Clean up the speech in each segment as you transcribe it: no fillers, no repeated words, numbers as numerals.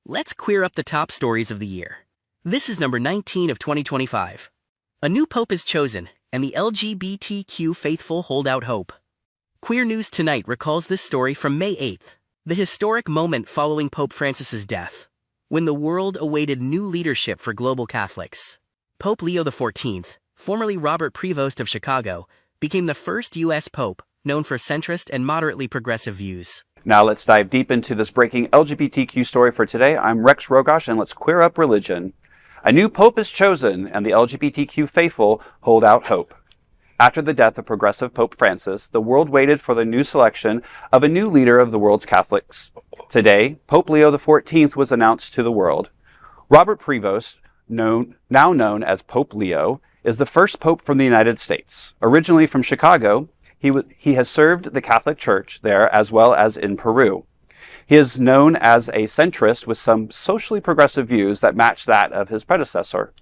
Let's queer up the top stories of the year. This is number 19 of 2025. A new pope is chosen, and the LGBTQ faithful hold out hope. Queer News Tonight recalls this story from May 8th, the historic moment following Pope Francis's death, when the world awaited new leadership for global Catholics. Pope Leo XIV, formerly Robert Prevost of Chicago, became the first U.S. pope known for centrist and moderately progressive views. Now let's dive deep into this breaking LGBTQ story for today. I'm Rex Rogosh, and let's queer up religion. A new pope is chosen, and the LGBTQ faithful hold out hope. After the death of progressive Pope Francis, the world waited for the new selection of a new leader of the world's Catholics. Today, Pope Leo XIV was announced to the world. Robert Prevost, now known as Pope Leo, is the first pope from the United States. Originally from Chicago, he has served the Catholic Church there as well as in Peru. He is known as a centrist with some socially progressive views that match that of his predecessor.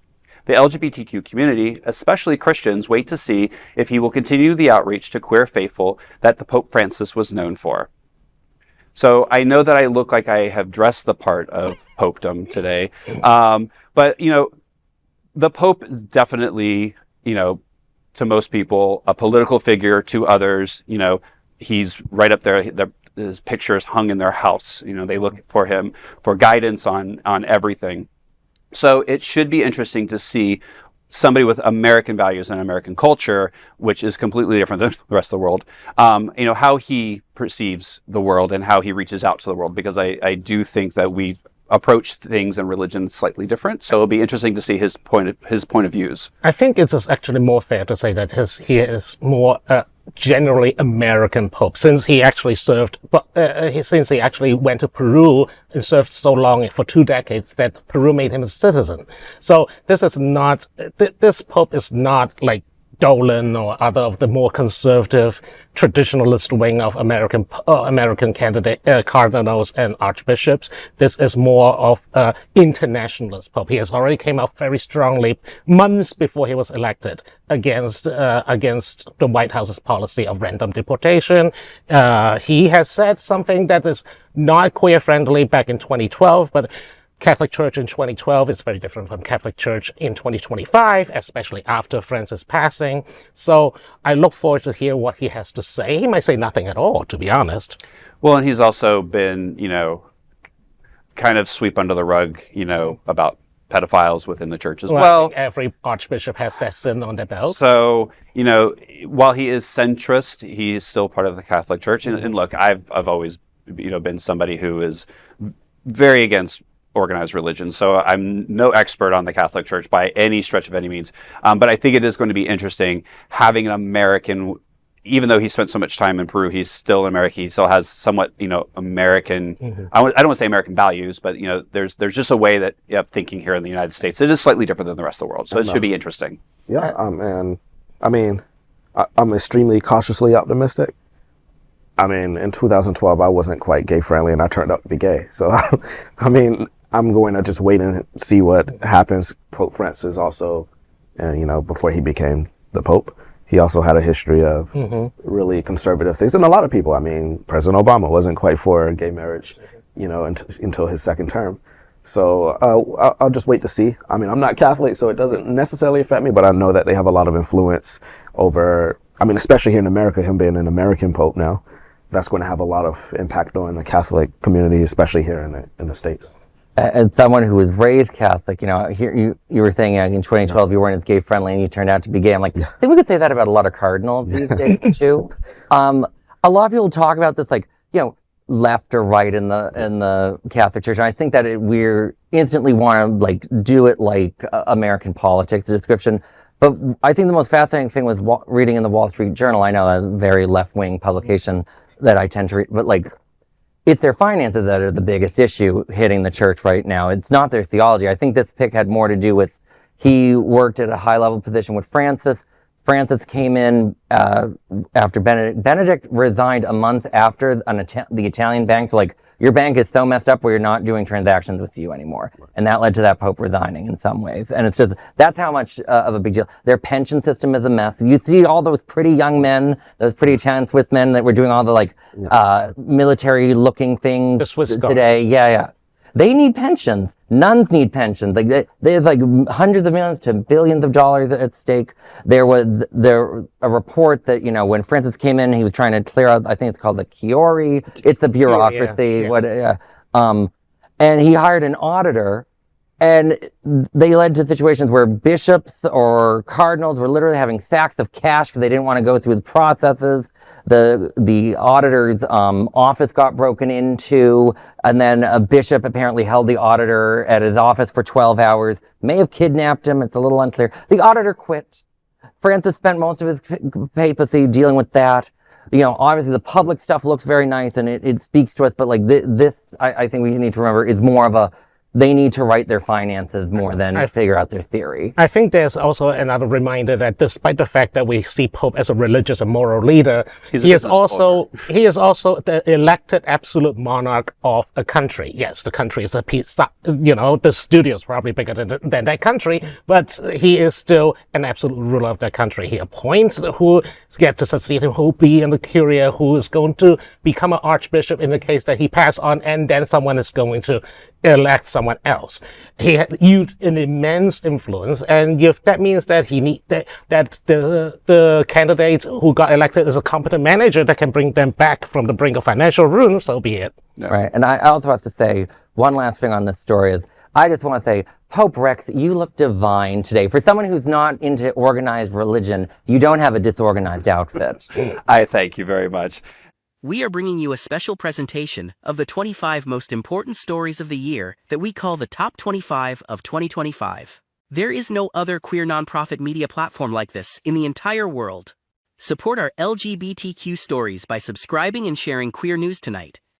The LGBTQ community, especially Christians, wait to see if he will continue the outreach to queer faithful that the Pope Francis was known for. So I know that I look like I have dressed the part of popedom today, but the Pope is definitely, to most people, a political figure. To others, he's right up there. His picture is hung in their house. They look for him for guidance on everything. So it should be interesting to see somebody with American values and American culture, which is completely different than the rest of the world, how he perceives the world and how he reaches out to the world, because I do think that we approach things in religion slightly different. So it'll be interesting to see his point of views. I think it is actually more fair to say that he is more generally American pope, since he actually served, since he actually went to Peru and served so long, for 2 decades, that Peru made him a citizen. So this pope is not like Dolan or other of the more conservative, traditionalist wing of American cardinals and archbishops. This is more of a internationalist pope. He has already came out very strongly months before he was elected against the White House's policy of random deportation. He has said something that is not queer friendly back in 2012, but Catholic Church in 2012 is very different from Catholic Church in 2025, especially after Francis' passing. So I look forward to hear what he has to say. He might say nothing at all, to be honest. Well, and he's also been, kind of sweep under the rug, about pedophiles within the church as well. I think every archbishop has that sin on their belt. So, while he is centrist, he is still part of the Catholic Church. And look, I've always, been somebody who is very against organized religion. So I'm no expert on the Catholic Church by any stretch of any means. But I think it is going to be interesting having an American, even though he spent so much time in Peru, he's still American. He still has somewhat, American, I don't want to say American values, but, there's just a way that you have thinking here in the United States. It is slightly different than the rest of the world. So it should be interesting. Yeah. And I'm extremely cautiously optimistic. In 2012, I wasn't quite gay friendly and I turned out to be gay. So, I'm going to just wait and see what happens. Pope Francis also, and before he became the Pope, he also had a history of really conservative things. And a lot of people, President Obama wasn't quite for gay marriage, until his second term. So I'll just wait to see. I'm not Catholic, so it doesn't necessarily affect me, but I know that they have a lot of influence over, especially here in America, him being an American Pope now, that's going to have a lot of impact on the Catholic community, especially here in the States. As someone who was raised Catholic, here you were saying in 2012 you weren't as gay friendly and you turned out to be gay. I'm like, I think we could say that about a lot of cardinals these days too. A lot of people talk about this left or right in the Catholic Church, and I think that we're instantly want to do it like American politics, the description. But I think the most fascinating thing was reading in the Wall Street Journal. I know, a very left-wing publication that I tend to read, but it's their finances that are the biggest issue hitting the church right now. It's not their theology. I think this pick had more to do with he worked at a high-level position with Francis. Francis came in after Benedict. Benedict resigned a month after the Italian bank. So your bank is so messed up where you're not doing transactions with you anymore. Right. And that led to that Pope resigning in some ways. And it's just, that's how much of a big deal. Their pension system is a mess. You see all those pretty young men, those pretty Italian Swiss men that were doing all the military looking things the Swiss today. Yeah. They need pensions. Nuns need pensions. Like there's like hundreds of millions to billions of dollars at stake. There was a report that, when Francis came in, he was trying to clear out, I think it's called the Chiori. It's a bureaucracy. Yes. And he hired an auditor. And they led to situations where bishops or cardinals were literally having sacks of cash because they didn't want to go through the processes. The auditor's office got broken into, and then a bishop apparently held the auditor at his office for 12 hours, may have kidnapped him. It's a little unclear. The auditor quit. Francis spent most of his papacy dealing with that. Obviously the public stuff looks very nice and it speaks to us, but like this, I think we need to remember, is more of they need to write their finances more than figure out their theory. I think there's also another reminder that despite the fact that we see Pope as a religious and moral leader, he is also the elected absolute monarch of a country. Yes, the country is a piece, the studio is probably bigger than that country, but he is still an absolute ruler of that country. He appoints who get to succeed him, who will be in the curia, who is going to become an archbishop in the case that he pass on, and then someone is going to elect someone else. He had used an immense influence, and if that means that the candidate who got elected is a competent manager that can bring them back from the brink of financial ruin, so be it. No. Right, and I also have to say one last thing on this story is I just want to say, Pope Rex, you look divine today. For someone who's not into organized religion, you don't have a disorganized outfit. I thank you very much. We are bringing you a special presentation of the 25 most important stories of the year that we call the Top 25 of 2025. There is no other queer nonprofit media platform like this in the entire world. Support our LGBTQ stories by subscribing and sharing Queer News Tonight.